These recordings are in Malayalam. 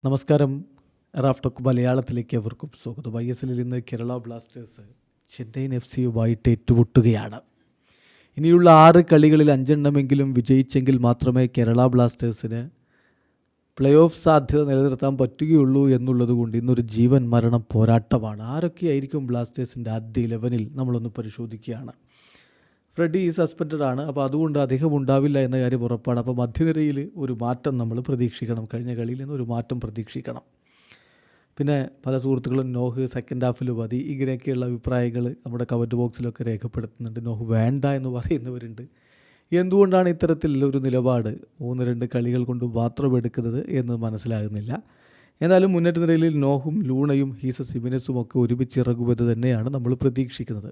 നമസ്കാരം. റാഫ് ടോക്ക് മലയാളത്തിലേക്ക് അവർക്കും സ്വാഗതം. ISLൽ ഇന്ന് കേരള ബ്ലാസ്റ്റേഴ്സ് ചെന്നൈയിൻ FCയുമായിട്ട് ഏറ്റുമുട്ടുകയാണ്. ഇനിയുള്ള 6 കളികളിൽ 5 എണ്ണമെങ്കിലും വിജയിച്ചെങ്കിൽ മാത്രമേ കേരള ബ്ലാസ്റ്റേഴ്സിന് പ്ലേ ഓഫ് സാധ്യത നിലനിർത്താൻ പറ്റുകയുള്ളൂ എന്നുള്ളത് കൊണ്ട് ഇന്നൊരു ജീവൻ മരണം പോരാട്ടമാണ്. ആരൊക്കെയായിരിക്കും ബ്ലാസ്റ്റേഴ്സിൻ്റെ ആദ്യ 11-ൽ നമ്മളൊന്ന് പരിശോധിക്കുകയാണ്. ഫ്രെഡി സസ്പെൻഡഡ് ആണ്, അപ്പോൾ അതുകൊണ്ട് അദ്ദേഹം ഉണ്ടാവില്ല എന്ന കാര്യം ഉറപ്പാണ്. അപ്പോൾ മധ്യനിരയിൽ ഒരു മാറ്റം നമ്മൾ പ്രതീക്ഷിക്കണം. കഴിഞ്ഞ കളിയിൽ നിന്ന് ഒരു മാറ്റം പ്രതീക്ഷിക്കണം. പിന്നെ പല സുഹൃത്തുക്കളും നോഹ് സെക്കൻഡ് ഹാഫിൽ മതി ഇങ്ങനെയൊക്കെയുള്ള അഭിപ്രായങ്ങൾ നമ്മുടെ കമൻറ്റ് ബോക്സിലൊക്കെ രേഖപ്പെടുത്തുന്നുണ്ട്. നോഹ് വേണ്ട എന്ന് പറയുന്നവരുണ്ട്. എന്തുകൊണ്ടാണ് ഇത്തരത്തിൽ ഒരു നിലപാട് 1-2 കളികൾ കൊണ്ട് മാത്രം എടുക്കുന്നത് എന്ന് മനസ്സിലാകുന്നില്ല. എന്നാലും മുന്നേറ്റ നിരയിൽ നോഹും ലൂണയും ഹീസസ് ഹിമിനസും ഒക്കെ ഒരുമിച്ചിറങ്ങുമെന്ന് തന്നെയാണ് നമ്മൾ പ്രതീക്ഷിക്കുന്നത്.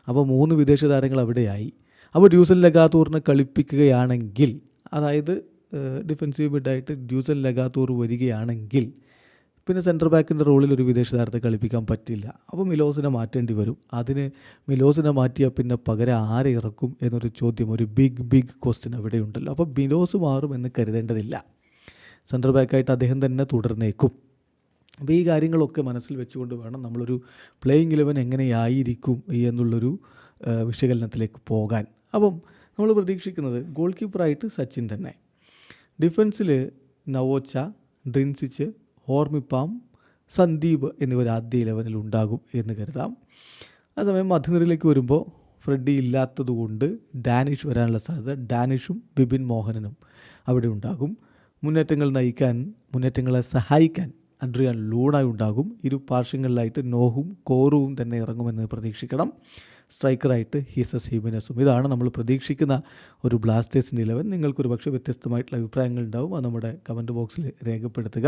അപ്പോൾ 3 വിദേശ താരങ്ങൾ അവിടെയായി. അപ്പോൾ ഡ്യൂസൻ ലഗാത്തൂറിനെ കളിപ്പിക്കുകയാണെങ്കിൽ, അതായത് ഡിഫൻസീവ് മിഡായിട്ട് ഡ്യൂസൻ ലഗാത്തൂർ വരികയാണെങ്കിൽ പിന്നെ സെൻറ്റർ ബാക്കിൻ്റെ റോളിൽ ഒരു വിദേശ താരത്തെ കളിപ്പിക്കാൻ പറ്റില്ല. അപ്പോൾ മിലോസിനെ മാറ്റേണ്ടി വരും. അതിന് മിലോസിനെ മാറ്റിയാൽ പിന്നെ പകരം ആരെ ഇറക്കും എന്നൊരു ചോദ്യം, ഒരു ബിഗ് ക്വസ്റ്റ്യൻ അവിടെ ഉണ്ടല്ലോ. അപ്പോൾ മിലോസ് മാറും എന്ന് കരുതേണ്ടതില്ല. സെൻറ്റർ ബാക്കായിട്ട് അദ്ദേഹം തന്നെ തുടർന്നേക്കും. അപ്പോൾ ഈ കാര്യങ്ങളൊക്കെ മനസ്സിൽ വെച്ചുകൊണ്ട് വേണം നമ്മളൊരു പ്ലേയിങ് 11 എങ്ങനെയായിരിക്കും എന്നുള്ളൊരു വിശകലനത്തിലേക്ക് പോകാൻ. അപ്പം നമ്മൾ പ്രതീക്ഷിക്കുന്നത് ഗോൾ കീപ്പറായിട്ട് സച്ചിൻ തന്നെ, ഡിഫൻസിൽ നവോച്ച, ഡ്രിൻസിച്ച്, ഹോർമിപ്പാം, സന്ദീപ് എന്നിവർ ആദ്യ 11-ൽ ഉണ്ടാകും എന്ന് കരുതാം. അതേസമയം മധ്യനിരയിലേക്ക് വരുമ്പോൾ ഫ്രെഡി ഇല്ലാത്തതുകൊണ്ട് ഡാനിഷ് വരാനുള്ള സാധ്യത, ഡാനിഷും ബിബിൻ മോഹനനും അവിടെ ഉണ്ടാകും. മുന്നേറ്റങ്ങളെ സഹായിക്കാൻ അഡ്രിയാൻ ലൂണ ഉണ്ടാകും. ഇരു പാർശ്വങ്ങളിലായിട്ട് നോഹും കോറുവും തന്നെ ഇറങ്ങുമെന്ന് പ്രതീക്ഷിക്കണം. സ്ട്രൈക്കറായിട്ട് ഹീസസ് ഹിമിനസും. ഇതാണ് നമ്മൾ പ്രതീക്ഷിക്കുന്ന ഒരു ബ്ലാസ്റ്റേഴ്സിൻ്റെ 11. നിങ്ങൾക്കൊരു പക്ഷേ വ്യത്യസ്തമായിട്ടുള്ള അഭിപ്രായങ്ങൾ ഉണ്ടാവും. അത് നമ്മുടെ കമൻറ്റ് ബോക്സിൽ രേഖപ്പെടുത്തുക.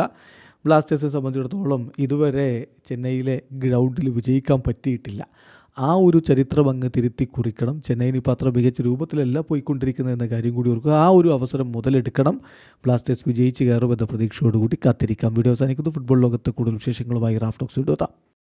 ബ്ലാസ്റ്റേഴ്സിനെ സംബന്ധിച്ചിടത്തോളം ഇതുവരെ ചെന്നൈയിലെ ഗ്രൗണ്ടിൽ വിജയിക്കാൻ പറ്റിയിട്ടില്ല. ആ ഒരു ചരിത്രം അങ്ങ് തിരുത്തി കുറിക്കണം. ചെന്നൈയിന് ഇപ്പോൾ അത്ര മികച്ച രൂപത്തിലല്ല പോയിക്കൊണ്ടിരിക്കുന്നത് എന്ന കാര്യം കൂടി ഓർക്കുക. ആ ഒരു അവസരം മുതലെടുക്കണം. ബ്ലാസ്റ്റേഴ്സ് വിജയിച്ച് കയറുമെന്ന പ്രതീക്ഷയോടുകൂടി കാത്തിരിക്കാം. വീഡിയോ അവസാനിക്കുന്നു. ഫുട്ബോൾ ലോകത്ത് കൂടുതൽ വിശേഷങ്ങളുമായി റാഫ് ടോക്സ് വീഡിയോ എത്താം.